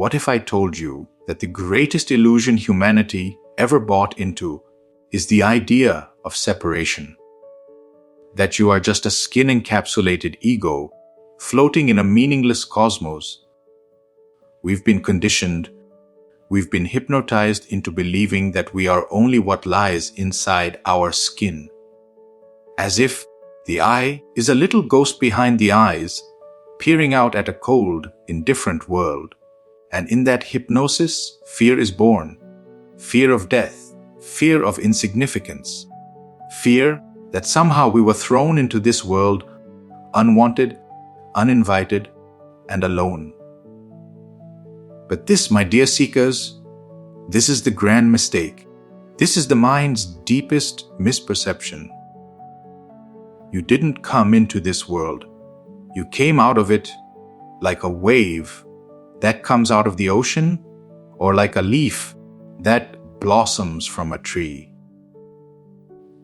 What if I told you that the greatest illusion humanity ever bought into is the idea of separation? That you are just a skin-encapsulated ego floating in a meaningless cosmos. We've been conditioned, we've been hypnotized into believing that we are only what lies inside our skin. As if the I is a little ghost behind the eyes, peering out at a cold, indifferent world. And in that hypnosis, fear is born. Fear of death, fear of insignificance, fear that somehow we were thrown into this world unwanted, uninvited, and alone. But this, my dear seekers, this is the grand mistake. This is the mind's deepest misperception. You didn't come into this world. You came out of it like a wave that comes out of the ocean, or like a leaf that blossoms from a tree.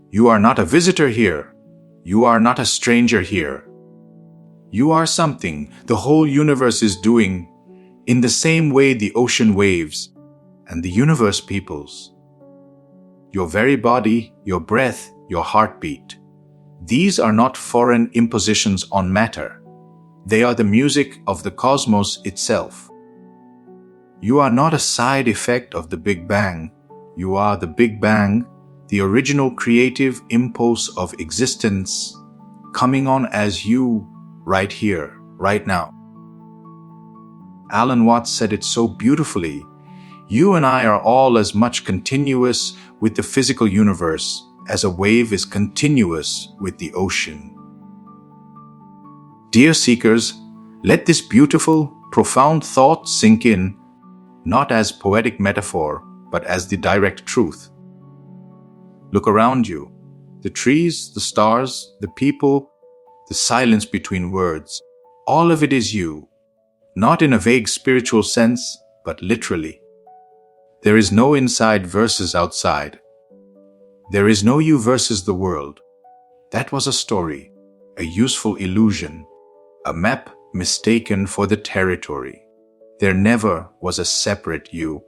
You are not a visitor here. You are not a stranger here. You are something the whole universe is doing in the same way the ocean waves and the universe peoples. Your very body, your breath, your heartbeat. These are not foreign impositions on matter. They are the music of the cosmos itself. You are not a side effect of the Big Bang. You are the Big Bang, the original creative impulse of existence, coming on as you right here, right now. Alan Watts said it so beautifully. You and I are all as much continuous with the physical universe as a wave is continuous with the ocean. Dear seekers, let this beautiful, profound thought sink in, not as poetic metaphor, but as the direct truth. Look around you. The trees, the stars, the people, the silence between words. All of it is you. Not in a vague spiritual sense, but literally. There is no inside versus outside. There is no you versus the world. That was a story, a useful illusion, a map mistaken for the territory. There never was a separate you.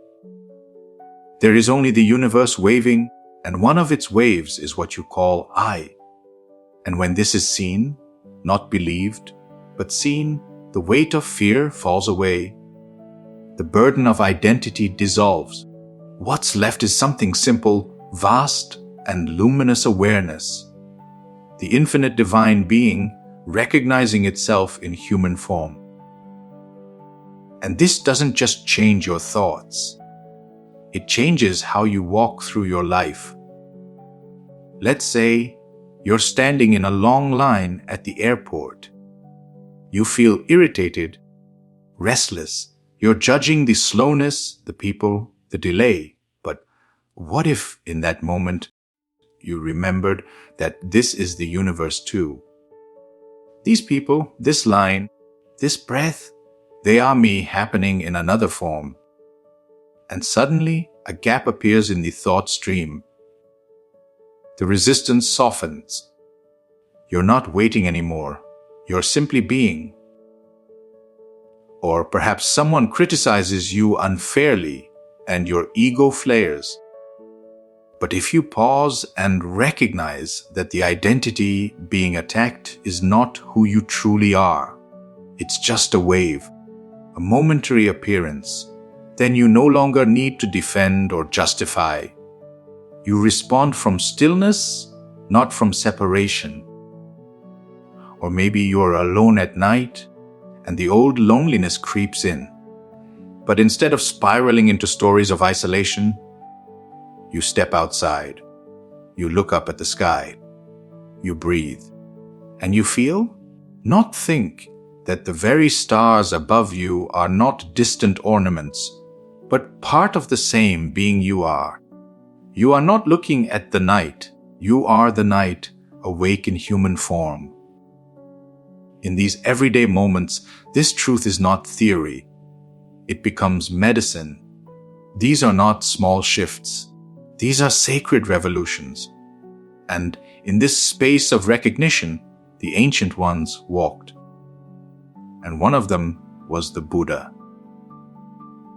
There is only the universe waving, and one of its waves is what you call I. And when this is seen, not believed, but seen, the weight of fear falls away. The burden of identity dissolves. What's left is something simple, vast, and luminous awareness. The infinite divine being recognizing itself in human form. And this doesn't just change your thoughts. It changes how you walk through your life. Let's say you're standing in a long line at the airport. You feel irritated, restless. You're judging the slowness, the people, the delay. But what if in that moment you remembered that this is the universe too? These people, this line, this breath, they are me happening in another form. And suddenly, a gap appears in the thought stream. The resistance softens. You're not waiting anymore. You're simply being. Or perhaps someone criticizes you unfairly and your ego flares. But if you pause and recognize that the identity being attacked is not who you truly are, it's just a wave, a momentary appearance, then you no longer need to defend or justify. You respond from stillness, not from separation. Or maybe you're alone at night and the old loneliness creeps in. But instead of spiraling into stories of isolation, you step outside. You look up at the sky. You breathe. And you feel, not think, that the very stars above you are not distant ornaments, but part of the same being you are. You are not looking at the night. You are the night, awake in human form. In these everyday moments, this truth is not theory. It becomes medicine. These are not small shifts. These are sacred revolutions. And in this space of recognition, the ancient ones walked. And one of them was the Buddha.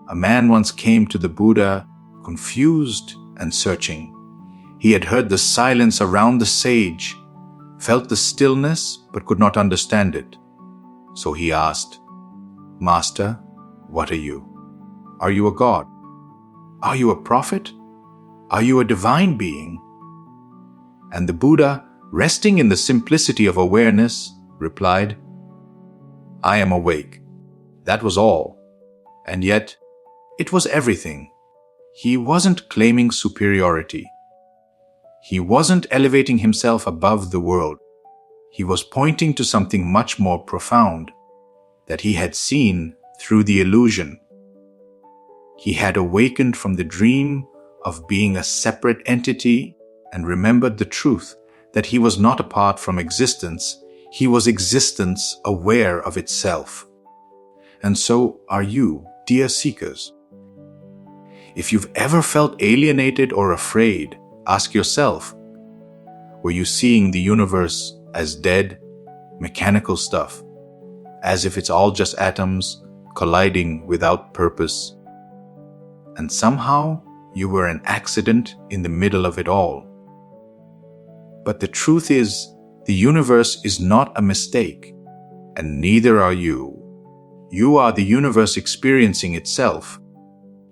A man once came to the Buddha, confused and searching. He had heard the silence around the sage, felt the stillness, but could not understand it. So he asked, "Master, what are you? Are you a god? Are you a prophet? Are you a divine being?" And the Buddha, resting in the simplicity of awareness, replied, "I am awake." That was all. And yet, it was everything. He wasn't claiming superiority. He wasn't elevating himself above the world. He was pointing to something much more profound that he had seen through the illusion. He had awakened from the dream of being a separate entity and remembered the truth that he was not apart from existence. He was existence aware of itself. And so are you, dear seekers. If you've ever felt alienated or afraid, ask yourself, were you seeing the universe as dead, mechanical stuff, as if it's all just atoms colliding without purpose? And somehow you were an accident in the middle of it all. But the truth is, the universe is not a mistake, and neither are you. You are the universe experiencing itself,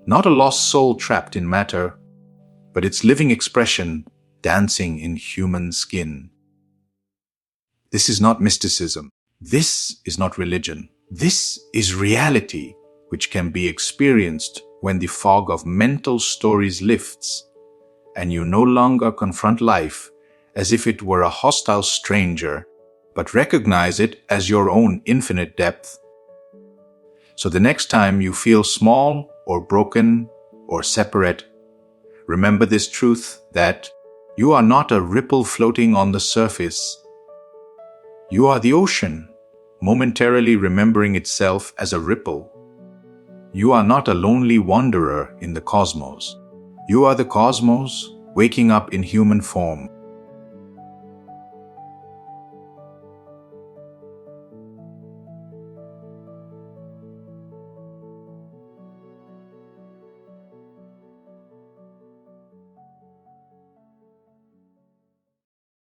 not a lost soul trapped in matter, but its living expression dancing in human skin. This is not mysticism. This is not religion. This is reality, which can be experienced when the fog of mental stories lifts, and you no longer confront life as if it were a hostile stranger, but recognize it as your own infinite depth. So the next time you feel small or broken or separate, remember this truth that you are not a ripple floating on the surface. You are the ocean, momentarily remembering itself as a ripple. You are not a lonely wanderer in the cosmos. You are the cosmos waking up in human form.